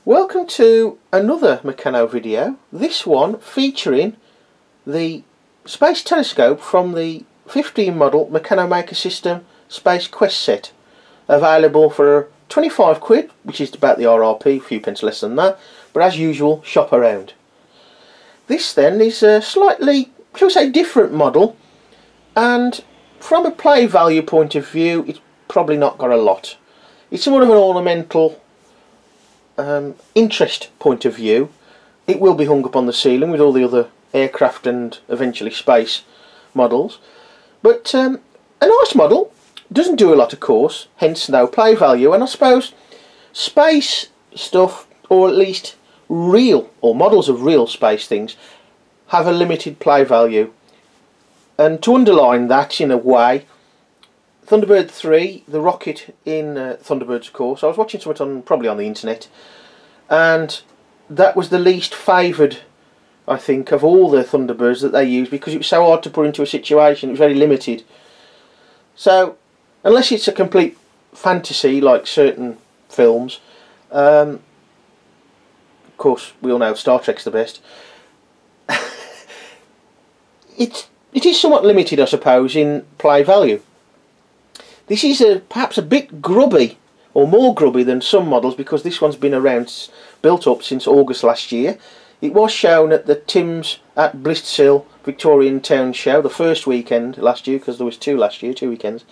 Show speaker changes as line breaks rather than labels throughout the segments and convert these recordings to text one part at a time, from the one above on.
Welcome to another Meccano video, this one featuring the space telescope from the 15 model Meccano Maker System Space Quest set, available for 25 quid, which is about the RRP, a few pence less than that, but as usual, shop around. This then is a slightly, shall we say, different model, and from a play value point of view, it's probably not got a lot. It's somewhat of an ornamental interest point of view. It will be hung up on the ceiling with all the other aircraft and eventually space models, but a nice model. Doesn't do a lot, of course, hence no play value. And I suppose space stuff, or at least real or models of real space things, have a limited play value. And to underline that in a way, Thunderbird 3, the rocket in Thunderbirds, of course, I was watching something probably on the internet, and that was the least favoured, I think, of all the Thunderbirds that they used, because it was so hard to put into a situation. It was very limited. So unless it's a complete fantasy like certain films, of course we all know Star Trek's the best, it is somewhat limited, I suppose, in play value. This is perhaps a bit grubby, or more grubby than some models, because this one's been around, built up since August last year. It was shown at the Tim's at Blisshill Victorian Town Show the first weekend last year, because there was two last year, 2 weekends,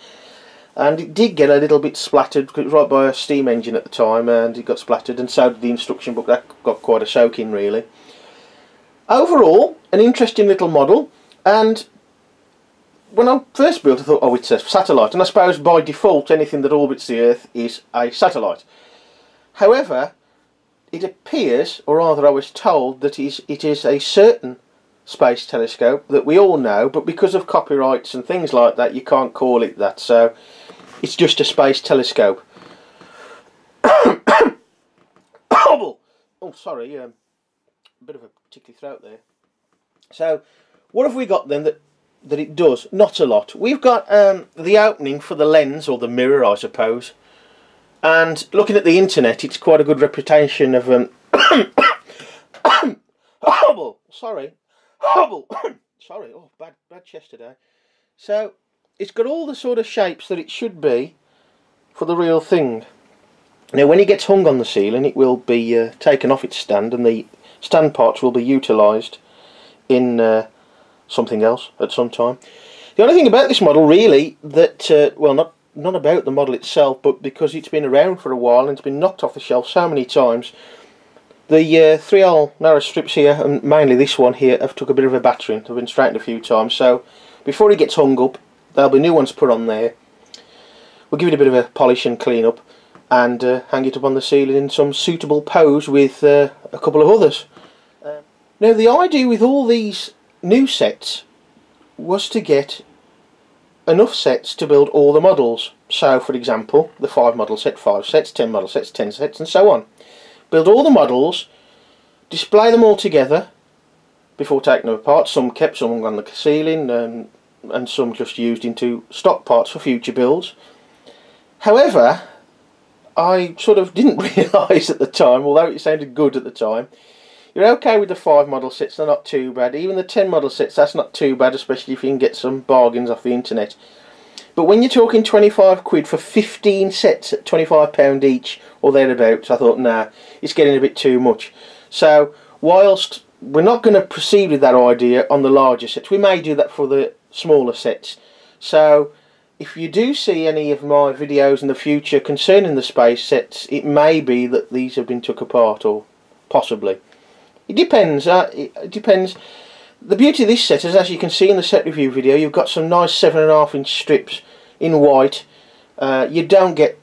and it did get a little bit splattered because it was right by a steam engine at the time, and it got splattered, and so did the instruction book. That got quite a soaking, really. Overall, an interesting little model, and when I first built it, I thought, oh, it's a satellite, and I suppose by default anything that orbits the Earth is a satellite. However, it appears, or rather I was told, that it is a certain space telescope that we all know, but because of copyrights and things like that, you can't call it that, so it's just a space telescope. Oh, sorry, a bit of a tickly throat there. So, what have we got then that it does? Not a lot. We've got the opening for the lens, or the mirror, I suppose. And looking at the internet, it's quite a good reputation of Hubble. Sorry, Hubble. Sorry, oh, bad chest today. So it's got all the sort of shapes that it should be for the real thing. Now, when it gets hung on the ceiling, it will be taken off its stand, and the stand parts will be utilised in something else at some time. The only thing about this model, really, that well, not about the model itself, but because it's been around for a while and it's been knocked off the shelf so many times, the 3L narrow strips here, and mainly this one here, have took a bit of a battering. They've been straightened a few times, so before it gets hung up, there'll be new ones put on there. We'll give it a bit of a polish and clean up, and hang it up on the ceiling in some suitable pose with a couple of others. Now, the idea with all these new sets was to get enough sets to build all the models. So, for example, the 5 model set, 5 sets, 10 model sets, 10 sets, and so on. Build all the models, display them all together before taking them apart. Some kept, some on the ceiling, and some just used into stock parts for future builds. However, I sort of didn't realise at the time, although it sounded good at the time, you're okay with the 5 model sets, they're not too bad. Even the 10 model sets, that's not too bad, especially if you can get some bargains off the internet. But when you're talking 25 quid for 15 sets at £25 each, or thereabouts, I thought, nah, it's getting a bit too much. So, whilst we're not going to proceed with that idea on the larger sets, we may do that for the smaller sets. So, if you do see any of my videos in the future concerning the space sets, it may be that these have been took apart, or possibly. It depends. It depends. The beauty of this set is, as you can see in the set review video, you've got some nice 7.5 inch strips in white. You don't get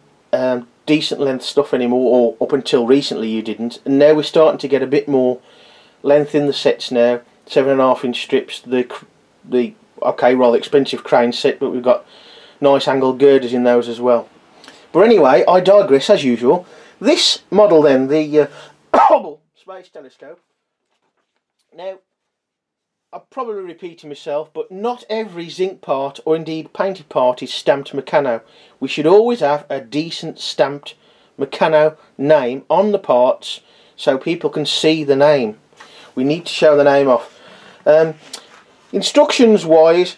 decent length stuff anymore, or up until recently you didn't. And now we're starting to get a bit more length in the sets now. 7.5 inch strips. The okay, rather expensive crane set, but we've got nice angled girders in those as well. But anyway, I digress as usual. This model then, the Hubble Space Telescope. Now, I'm probably repeating myself, but not every zinc part, or indeed painted part, is stamped Meccano. We should always have a decent stamped Meccano name on the parts so people can see the name. We need to show the name off. Instructions wise,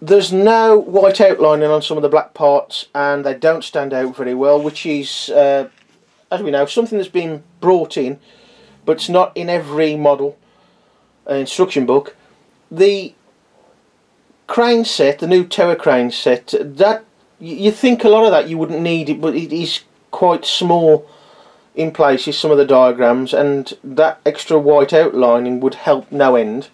there's no white outlining on some of the black parts, and they don't stand out very well, which is, as we know, something that's been brought in, but it's not in every model instruction book. The crane set, the new tower crane set, that you think a lot of that you wouldn't need it, but it is quite small in places, some of the diagrams, and that extra white outlining would help no end.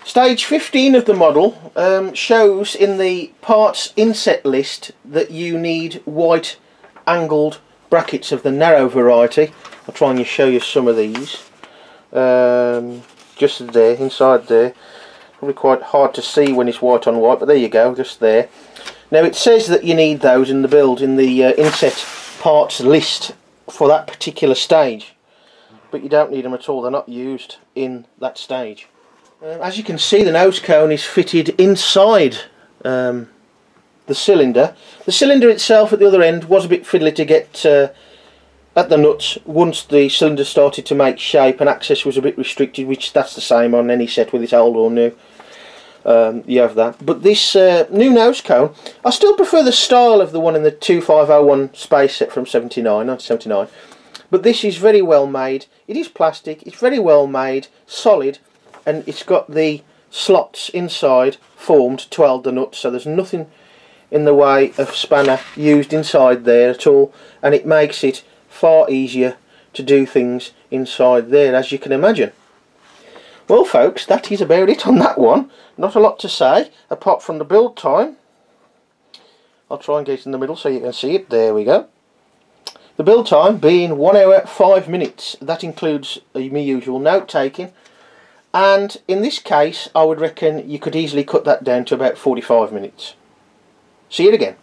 Stage 15 of the model shows in the parts inset list that you need white angled brackets of the narrow variety. I'll try and show you some of these. Just there, inside there. Probably quite hard to see when it's white on white, but there you go, just there. Now it says that you need those in the build, in the inset parts list for that particular stage, but you don't need them at all. They're not used in that stage. As you can see, the nose cone is fitted inside the cylinder. The cylinder itself at the other end was a bit fiddly to get at the nuts once the cylinder started to make shape, and access was a bit restricted, which that's the same on any set, whether it's old or new. You have that. But this new nose cone, I still prefer the style of the one in the 2501 Space set from 1979. But this is very well made. It is plastic, it's very well made, solid, and it's got the slots inside formed to hold the nuts, so there's nothing in the way of spanner used inside there at all, and it makes it far easier to do things inside there, as you can imagine. Well folks, that is about it on that one. Not a lot to say apart from the build time. I'll try and get it in the middle so you can see it. There we go. The build time being 1 hour 5 minutes. That includes my usual note taking, and in this case I would reckon you could easily cut that down to about 45 minutes. See you again.